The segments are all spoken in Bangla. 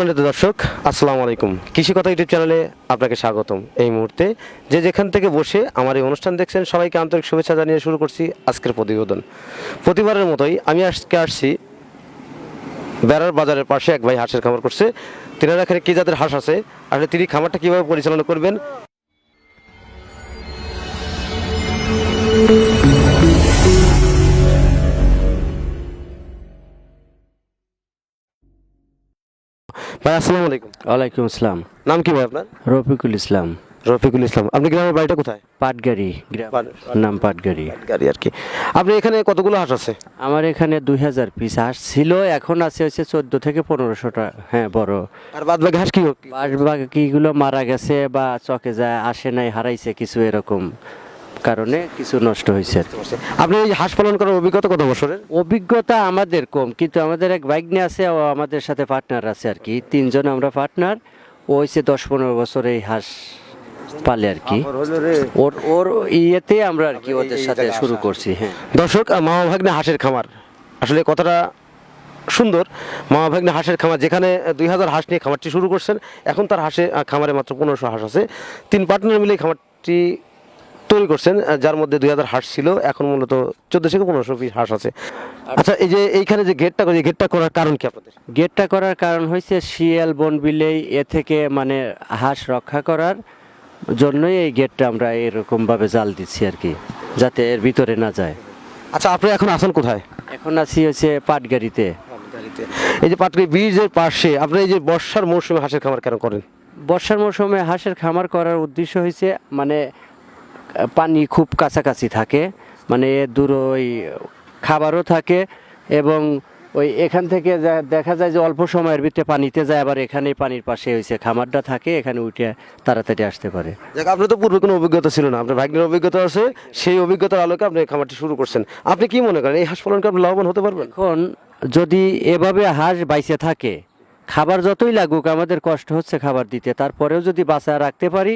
সম্মানিত দর্শক, আসসালামু আলাইকুম। কৃষি কথা ইউটিউব চ্যানেলে আপনাকে স্বাগতম। এই মুহূর্তে যে যেখান থেকে বসে আমার এই অনুষ্ঠান দেখছেন, সবাইকে আন্তরিক শুভেচ্ছা জানিয়ে শুরু করছি আজকের প্রতিবেদন। প্রতিবারের মতোই আমি আজকে আসছি বেড়ার বাজারের পাশে এক ভাই হাঁসের খামার করছে। তিনার এখানে কী জাতের হাঁস আছে, আসলে তিনি খামারটা কীভাবে পরিচালনা করবেন, ভাই আসসালামু আলাইকুম। ওয়ালাইকুম আসসালাম। নাম কি ভাই আপনার? রফিকুল ইসলাম। রফিকুল ইসলাম। আপনি গ্রামের বাড়িটা কোথায়? পাটগাড়ি নাম পাটগাড়ি। গাড়ি আর কি। আপনি এখানে কতগুলো হাঁস আছে? আমার এখানে 2000 পিস হাঁস ছিল, এখন আছে হচ্ছে 14 থেকে 1500টা। হ্যাঁ, বড়। আর বাদ বাকি হাঁস কি? বাকিগুলো মারা গেছে বা চকে যায়, আসে নাই, হারাইছে কিছু, এরকম কারণে কিছু নষ্ট হয়েছে। আপনি এই হাঁস পালন করার অভিজ্ঞতা কত বছরের? অভিজ্ঞতা আমাদের কম, কিন্তু আমাদের এক ভাগ্নে আছে, ও আমাদের সাথে পার্টনার আছে আর কি, 3 জন আমরা পার্টনার। ও হচ্ছে 10-15 বছর এই হাঁস পালে আর কি। ওর ওর ইয়েতে আমরা আর কি ওদের সাথে শুরু করছি। হ্যাঁ দর্শক, মামা ভাগ্নে হাঁসের খামার, আসলে কথাটা সুন্দর। মামা ভাগ্নে হাঁসের খামার, যেখানে 2000 হাঁস নিয়ে খামারটি শুরু করছেন। এখন তার খামারে মাত্র 1500 হাঁস আছে। 3 পার্টনার মিলে খামারটি তৈরি করছেন, যার মধ্যে 2000 হাঁস ছিল, এখন মূলত 14 থেকে 1500 পিস হাঁস আছে। আচ্ছা, এই যে এইখানে যে গেটটা করার কারণ কি আপনাদের? গেটটা করার কারণ হয়েছে শিয়াল বন বিলেই এ থেকে মানে হাঁস রক্ষা করার জন্যই এই গেটটা আমরা এরকম ভাবে জাল দিচ্ছি আর কি, যাতে এর ভিতরে না যায়। আচ্ছা, আপনি এখন আছেন কোথায়? এখন আছি হচ্ছে পাটগাড়িতে। এই যে পাটুরি ব্রিজের পাশে আপনি এই যে বর্ষার মৌসুমে হাঁসের খামার কেন করেন? বর্ষার মৌসুমে হাঁসের খামার করার উদ্দেশ্য হয়েছে মানে পানি খুব কাছাকাছি থাকে, মানে দূর ওই খাবারও থাকে, এবং ওই এখান থেকে দেখা যায় যে অল্প সময়ের ভিতরে পানিতে যায়, আবার এখানে পানির পাশে হয়েছে খামারটা থাকে, এখানে উঠে তাড়াতাড়ি আসতে পারে। দেখ, আপনার তো পূর্বে কোনো অভিজ্ঞতা ছিল না, আপনার ভাগ্নের অভিজ্ঞতা আছে, সেই অভিজ্ঞতার আলোকে আপনি খামারটি শুরু করছেন। আপনি কি মনে করেন এই হাঁস পালনকে আপনি লাভবান হতে পারবেন? এখন যদি এভাবে হাঁস বাইসে থাকে, খাবার যতই লাগুক, আমাদের কষ্ট হচ্ছে খাবার দিতে, তারপরেও যদি বাঁচা রাখতে পারি,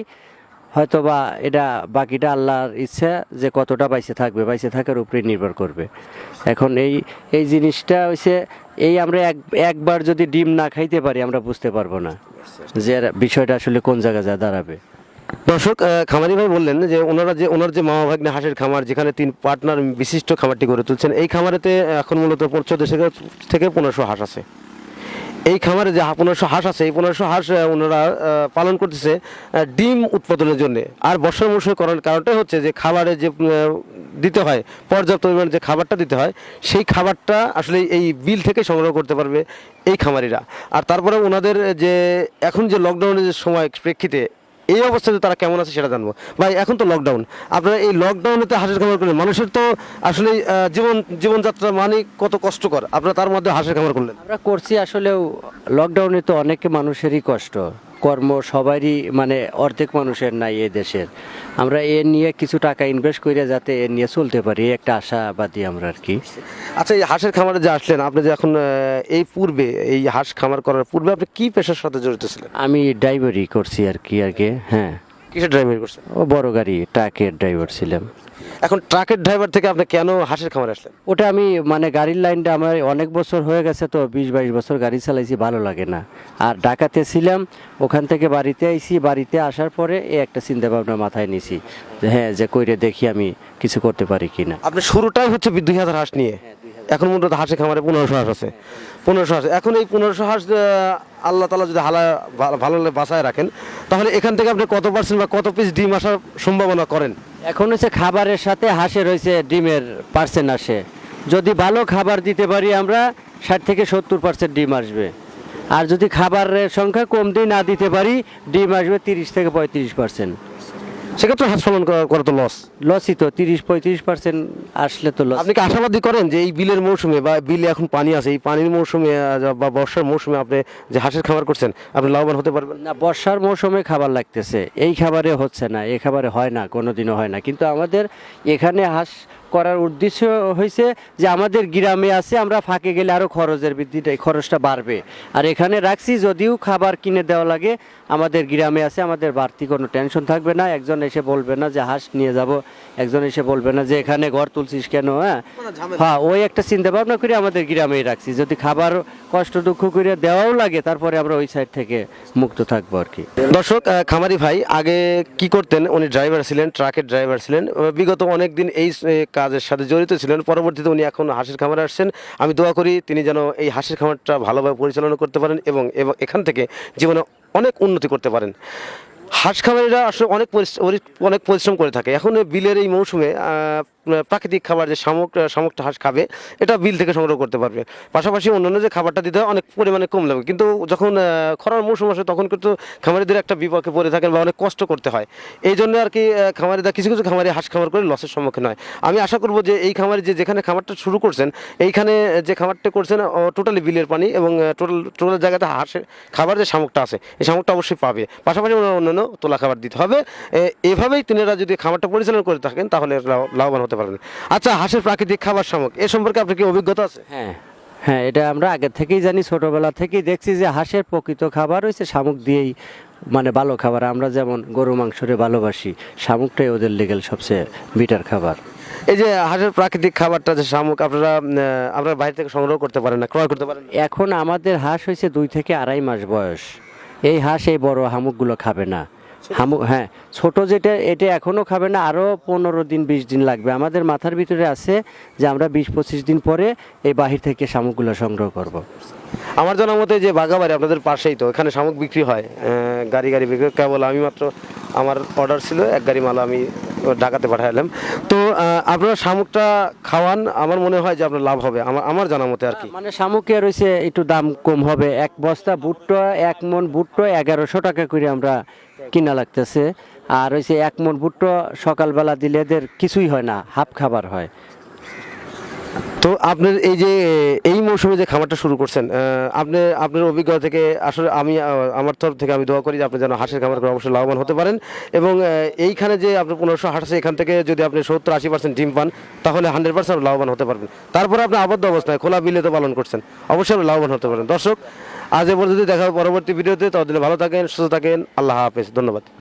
হয়তো বা এটা বাকিটা আল্লাহর ইচ্ছা, যে কতটা বাইসে থাকবে, বাইসে থাকার উপরে নির্ভর করবে। এখন এই জিনিসটা হচ্ছে এই আমরা একবার যদি ডিম না খাইতে পারি, আমরা বুঝতে পারবো না যে বিষয়টা আসলে কোন জায়গায় যা দাঁড়াবে। দর্শক, খামারি ভাই বললেন যে ওনার যে মামা ভাগ্নে হাঁসের খামার, যেখানে 3 পার্টনার বিশিষ্ট খামারটি গড়ে তুলছেন, এই খামারেতে এখন মূলত 14 থেকে 1500 হাঁস আছে। এই খামারে যে 1500 হাঁস আছে, এই 1500 হাঁস ওনারা পালন করতেছে ডিম উৎপাদনের জন্য। আর বর্ষার মৌসুমে করার কারণটাই হচ্ছে যে খাবারে যে দিতে হয়, পর্যাপ্ত পরিমাণে যে খাবারটা দিতে হয়, সেই খাবারটা আসলে এই বিল থেকে সংগ্রহ করতে পারবে এই খামারিরা। আর তারপরে ওনাদের যে এখন যে লকডাউনের যে সময় প্রেক্ষিতে এই অবস্থাতে তারা কেমন আছে সেটা জানবো। ভাই, এখন তো লকডাউন, আপনারা এই লকডাউনেতে হাঁসের খামার করলেন, মানুষের তো আসলে জীবনযাত্রা মানে কত কষ্টকর, আপনারা তার মধ্যে হাঁসের খামার করলেন। আমরা করছি আসলেও লকডাউনে তো অনেক মানুষেরই কষ্ট, কর্ম সবারই, মানে অর্ধেক মানুষের নাই এ দেশের। আমরা এ নিয়ে কিছু টাকা ইনভেস্ট করে যাতে এ নিয়ে চলতে পারি, একটা আশাবাদী আমরা আর কি। আচ্ছা, এই হাঁসের খামারে যে আসলেন, আপনি যে এখন এই পূর্বে এই হাঁস খামার করার পূর্বে আপনি কি পেশার সাথে জড়িত ছিলেন? আমি ড্রাইভারি করছি আর কি আগে। হ্যাঁ, কিসের ড্রাইভারি করছেন? ও বড় গাড়ি ট্রাকের ড্রাইভার ছিলাম। এখন ট্রাকের ড্রাইভার থেকে আপনি কেন হাঁসের খামারে আসলেন? ওটা আমি মানে গাড়ির লাইনটা আমার অনেক বছর হয়ে গেছে, তো 20-22 বছর গাড়ি চালাইছি, ভালো লাগে না। আর ঢাকাতে ছিলাম, ওখান থেকে বাড়িতে আইছি, বাড়িতে আসার পরে এই একটা চিন্তা ভাবনা মাথায় নিছি যে হ্যাঁ, যে কইরে দেখি আমি কিছু করতে পারি কিনা। আপনি শুরুটাই হচ্ছে 2000 হাঁস নিয়ে, এখন মূলত হাঁসের খামারে 1500 হাঁস আছে। 1500 হাঁস, এখন এই 1500 হাঁস আল্লাহ তাআলা যদি ভালো বাঁচায় রাখেন, তাহলে এখান থেকে আপনি কত পার্সেন্ট বা কত পিস ডিম আসার সম্ভাবনা করেন? এখন হচ্ছে খাবারের সাথে হাঁসের হয়েছে ডিমের পার্সেন্ট আসে। যদি ভালো খাবার দিতে পারি আমরা, 60 থেকে 70% ডিম আসবে। আর যদি খাবারের সংখ্যা কম দিয়ে না দিতে পারি, ডিম আসবে 30 থেকে 35%। সেক্ষেত্রে হাঁস পালন করা তো লসই তো, 30-35% আসলে তো লস। আপনি কি আশাবাদী করেন যে এই বিলের মৌসুমে বা বিলে এখন পানি আছে, এই পানির মৌসুমে বা বর্ষার মৌসুমে আপনি যে হাঁসের খামার করছেন, আপনি লাভবান হতে পারবেন? না, বর্ষার মৌসুমে খাবার লাগতেছে, এই খাবারে হচ্ছে না, এই খাবারে হয় না, কোনোদিনও হয় না। কিন্তু আমাদের এখানে হাঁস করার উদ্দেশ্য হয়েছে যে আমাদের গ্রামে আছে, আমরা ফাঁকে গেলে আরও খরচটা বাড়বে। আর এখানে রাখছি, যদিও খাবার কিনে দেওয়া লাগে, আমাদের গ্রামে আছে, আমাদের বাড়তি কোনো টেনশন থাকবে না। একজন এসে বলবে না যে হাঁস নিয়ে যাব, একজন এসে বলবে না যে এখানে ঘর তুলছিস কেন। হ্যাঁ, ওই একটা চিন্তা ভাবনা করে আমাদের গ্রামেই রাখছি। যদি খাবার কষ্ট দুঃখ করে দেওয়াও লাগে, তারপরে আমরা ওই সাইড থেকে মুক্ত থাকবো আর কি। দর্শক, খামারি ভাই আগে কি করতেন, উনি ড্রাইভার ছিলেন, ট্রাকের ড্রাইভার ছিলেন, বিগত অনেক দিন এই কাজের সাথে জড়িত ছিলেন। পরবর্তীতে উনি এখন হাঁসের খামারে আসছেন। আমি দোয়া করি তিনি যেন এই হাঁসের খামারটা ভালোভাবে পরিচালনা করতে পারেন এবং এখান থেকে জীবনে অনেক উন্নতি করতে পারেন। হাঁস খামারিরা আসলে অনেক পরিশ্রম করে থাকে। এখন বিলের এই মৌসুমে প্রাকৃতিক খাবার যে শামুকটা হাঁস খাবে, এটা বিল থেকে সংগ্রহ করতে পারবে। পাশাপাশি অন্যান্য যে খাবারটা দিতে হয় অনেক পরিমাণে কম লাগবে, কিন্তু যখন খরার মৌসুম আসে তখন কিন্তু খামারিদের একটা বিপক্ষে পড়ে থাকেন বা অনেক কষ্ট করতে হয়। এই জন্য আর কি খামারিরা কিছু কিছু খামারি হাঁস খামার করে লসের সম্মুখীন হয়। আমি আশা করব যে এই খামারি যেখানে খামারটা শুরু করছেন, এইখানে যে খামারটা করছেন টোটালি বিলের পানি এবং টোটাল জায়গাতে হাঁসের খাবার যে শামুকটা আছে এই শামুকটা অবশ্যই পাবে। পাশাপাশি অন্যান্য তোলা খাবার দিতে হবে। এভাবেই তিনারা যদি খামারটা পরিচালনা করে থাকেন তাহলে লাভবান হতে পারবেন। আচ্ছা, হাঁসের প্রাকৃতিক খাবার শামুক এ সম্পর্কে আপনার কি অভিজ্ঞতা আছে? হ্যাঁ হ্যাঁ, এটা আমরা আগে থেকেই জানি, ছোটবেলা থেকেই দেখছি যে হাঁসের প্রকৃত খাবার হয়েছে শামুক দিয়েই, মানে ভালো খাবার। আমরা যেমন গরু মাংসরে ভালোবাসি, শামুকটাই ওদের লেগেল সবচেয়ে বিটার খাবার। এই যে হাঁসের প্রাকৃতিক খাবারটা যে শামুক আপনারা বাইরে থেকে সংগ্রহ করতে পারেন না, ক্রয় করতে পারেন না? এখন আমাদের হাঁস হয়েছে 2 থেকে 2.5 মাস বয়স। এই হাঁস এই বড় হামুকগুলো খাবে না। হামুক, হ্যাঁ, ছোট যেটা এটা এখনো খাবে না, আরও 15 দিন 20 দিন লাগবে। আমাদের মাথার ভিতরে আছে যে আমরা 20-25 দিন পরে এই বাহির থেকে শামুকগুলো সংগ্রহ করব। আমার জানার মতে যে বাগাবাড়ি আপনাদের পাশেই, তো এখানে শামুক বিক্রি হয়, গাড়ি বিক্রি। কেবল আমি মাত্র আমার অর্ডার ছিল 1 গাড়ি মাল আমি ঢাকাতে পাঠালাম। তো আপনারা শামুকটা খাওয়ান, আমার মনে হয় যে আপনার লাভ হবে আমার জানার মতে আর কি। মানে শামুকের রয়েছে একটু দাম কম হবে। 1 বস্তা ভুট্টা, 1 মন ভুট্টা 1100 টাকা করে আমরা কিনা লাগতেছে। আর হয়েছে 1 মন ভুট্টা সকালবেলা দিলে এদের কিছুই হয় না, হাফ খাবার হয়। তো আপনার এই যে এই মৌসুমে যে খামারটা শুরু করছেন, আপনার অভিজ্ঞতা থেকে আসলে আমার তরফ থেকে আমি দোয়া করি যে আপনি যেন হাঁসের খামার করে অবশ্যই লাভবান হতে পারেন। এবং এইখানে যে আপনার 1500 হাঁস আছে, এখান থেকে যদি আপনি 70-80% ডিম পান তাহলে 100% লাভবান হতে পারবেন। তারপরে আপনি আবদ্ধ অবস্থায় খোলা বিলে তো পালন করছেন, অবশ্যই আপনি লাভবান হতে পারেন। দর্শক, আজ এ পর্যন্ত দেখা হবে পরবর্তী ভিডিওতে। ততদিনে ভালো থাকেন, সুস্থ থাকেন। আল্লাহ হাফেজ, ধন্যবাদ।